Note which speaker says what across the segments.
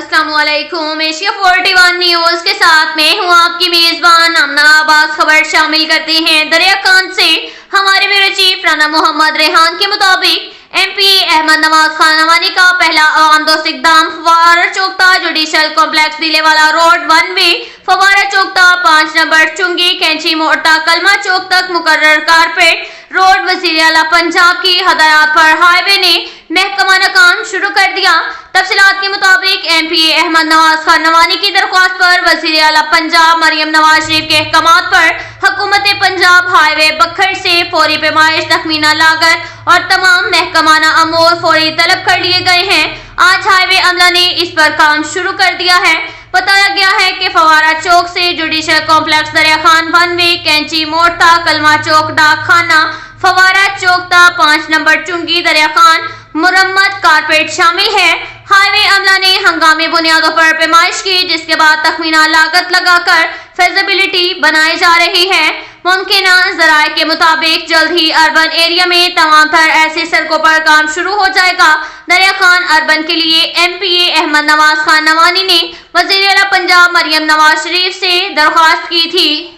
Speaker 1: अस्सलाम वालेकुम। Asia 41 news के साथ मैं हूं आपकी मेजबान आमना आबाद। खबर शामिल करते हैं दरिया कांड से। हमारे ब्यूरो चीफ राना मोहम्मद रेहान के मुताबिक MP अहमद नवाज खान नवानी का पहला अवाम दोस्त इकदाम फवारा चौकता जुडिशल कॉम्प्लेक्स दिलेवाला रोड 1 वे फवारा चौकता 5 नंबर चुंगी कैंची मोड़ता कलमा चौक तक मुकर्रर कारपेट रोड वज़ीर आला पंजाब की हदायत पर हाईवे ने महकमाना काम शुरू कर दिया। तफसीलात के मुताबिक MP अहमद नवाज खान नवानी की दरख्वास्त पर वज़ीर आला पंजाब मरियम नवाज शरीफ के अहकामात पर हुकूमत पंजाब हाईवे बखर से फौरी पैमाइश तखमीना लागत और तमाम महकमाना अमूर फौरी तलब कर लिए गए हैं। आज हाईवे अमला ने इस पर काम शुरू कर दिया है। बताया गया है कि फवारा चौक से जुडिशल कॉम्प्लेक्स दरिया खान 1 वे कैंची मोड़ता कलमा चौक डाक खाना फवारा चौकता 5 नंबर चुंगी दरिया खान मुरम्मत कारपेट शामिल है। हाईवे अमला ने हंगामी बुनियादों पर पैमाइश की, जिसके बाद तखमीना लागत लगाकर फिजिबिलिटी बनाई जा रही है। मुमकिना जराये के मुताबिक जल्द ही अर्बन एरिया में तमाम तर ऐसी सड़कों पर काम शुरू हो जाएगा। दरिया खान अर्बन के लिए MP अहमद नवाज खान नवानी ने वज़ीर आला पंजाब मरियम नवाज शरीफ से दरख्वास्त की थी।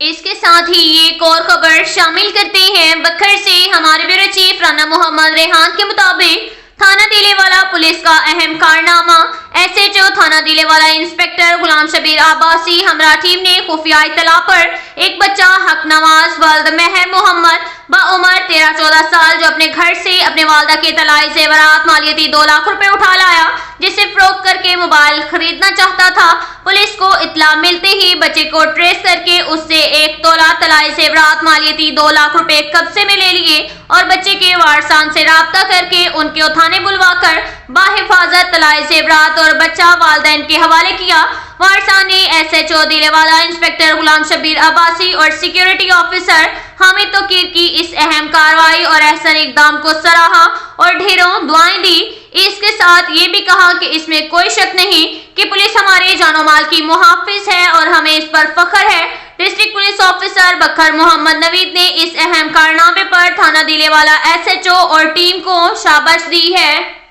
Speaker 1: इसके साथ ही एक और खबर शामिल करते हैं बखर से। हमारे ब्यूरो चीफ राना मोहम्मद रेहान के मुताबिक थाना दिलेवाला पुलिस का अहम कारनामा। SHO थाना दिलेवाला इंस्पेक्टर गुलाम शबीर आबासी हमरा टीम ने खुफिया इत्तला पर एक बच्चा हक नवाज वल्द मेहर मोहम्मद बाउमर 13-14 साल जो अपने घर से अपने वालदा के तलाई जेवरात मालियती 2 लाख रुपए उठा लाया, जिसे फरोख्त करके मोबाइल खरीदना चाहता था। पुलिस को इत्तला मिलते ही बच्चे को ट्रेस करके उससे 1 तोला तलाई जेवरात मालियती 2 लाख रुपए कब्जे में ले लिए और बच्चे के वारसान से राब्ता करके उनके थाने बुलवाकर बाहिफाजत तलाई जेवरात और बच्चा वालिदैन के हवाले किया। वारसान ने SHO दिलेवाला इंस्पेक्टर गुलाम शबीर अब्बासी और सिक्योरिटी ऑफिसर हामिद तोकीर की इस अहम कार्रवाई और एहसन इकदाम को सराहा और ढेरों दुआएं दी। इसके साथ ये भी कहा कि इसमें कोई शक नहीं कि पुलिस हमारे जानो माल की मुहाफिज है और हमें इस पर फख्र है। डिस्ट्रिक्ट पुलिस ऑफिसर बखर मोहम्मद नवीद ने इस अहम कारनामे पर थाना दिलेवाला SHO और टीम को शाबाश दी है।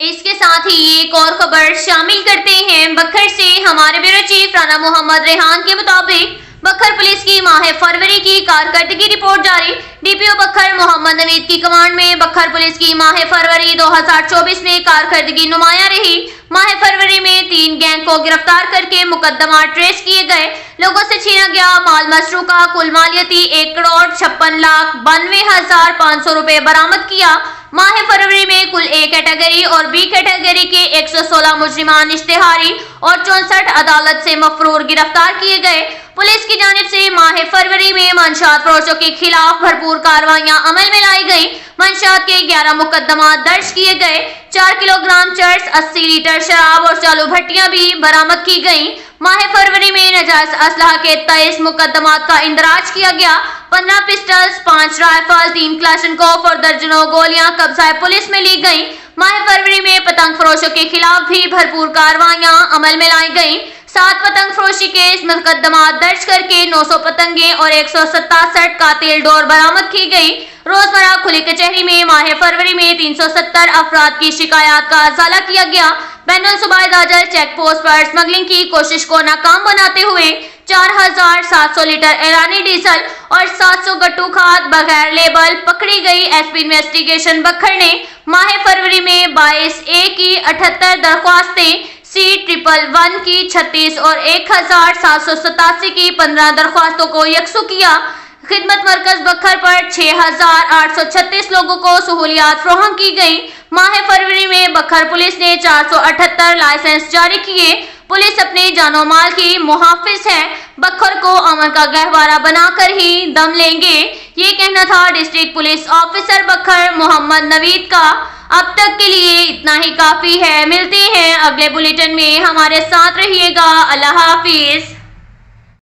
Speaker 1: इसके साथ ही एक और खबर शामिल करते हैं बखर से। हमारे ब्यूरो चीफ राना मोहम्मद रेहान के मुताबिक बखर पुलिस की माह फरवरी की कारकर्दगी रिपोर्ट जारी। DPO बखर मोहम्मद नवीद की कमांड में बखर पुलिस की माह फरवरी 2024 में कारकर्दगी नुमाया रही। माह फरवरी में 3 गैंग को गिरफ्तार करके मुकदमा ट्रेस किए गए। लोगों से छीना गया माल मसरूका कुल मालियती 1,56,92,500 रुपए बरामद किया। माह फरवरी में कुल A कैटेगरी और B कैटेगरी के 116 मुजरिमान इश्तिहारी और 64 अदालत से मफरूर गिरफ्तार किए गए। पुलिस की जानिब से माह फरवरी में मंशात फरोशों के खिलाफ भरपूर कार्रवाइयां अमल में लाई गई। मंशात के 11 मुकदमा दर्ज किए गए। 4 किलोग्राम चर्स, 80 लीटर शराब और चालू भट्टियां भी बरामद की गयी। माह फरवरी में नाजायज असलहा के 23 मुकदमात का इंदराज किया गया। 15 पिस्टल्स, 5 राइफल, 3 क्लाशनकोफ और दर्जनों गोलियां कब्जा पुलिस में ली गयी। माह फरवरी में पतंग फरोशों के खिलाफ भी भरपूर कार्रवाइयां अमल में लाई गयी। 7 पतंग फरोशी के मुकदमा दर्ज करके 900 पतंगे और 167 कातिल डोर बरामद की गयी। रोजमर्रा खुली कचहरी में माह फरवरी में 370 अफराद की शिकायत का अजाला किया गया। बैनुल सूबाई दाजल चेक पोस्ट पर स्मगलिंग की कोशिश को नाकाम बनाते हुए 4700 लीटर ईरानी डीजल और 700 गट्टू खाद बगैर लेबल पकड़ी गई। SP इन्वेस्टिगेशन बखर ने माह फरवरी में 22A की 78 दरख्वास्तें, C111 की 36 और 1787 की 15 दरख्वास्तों को यकसू किया। खिदमत मरकज बखर पर 6836 लोगों को सहूलियात फराहम की गई। माह फरवरी में बखर पुलिस ने 478 लाइसेंस जारी किए। पुलिस अपने जानो माल की मुहाफिज है। बखर को अमन का गहवारा बनाकर ही दम लेंगे, ये कहना था डिस्ट्रिक्ट पुलिस ऑफिसर बखर मोहम्मद नवीद का। अब तक के लिए इतना ही काफी है। मिलते हैं अगले बुलेटिन में, हमारे साथ रहिएगा। अल्लाह हाफिज।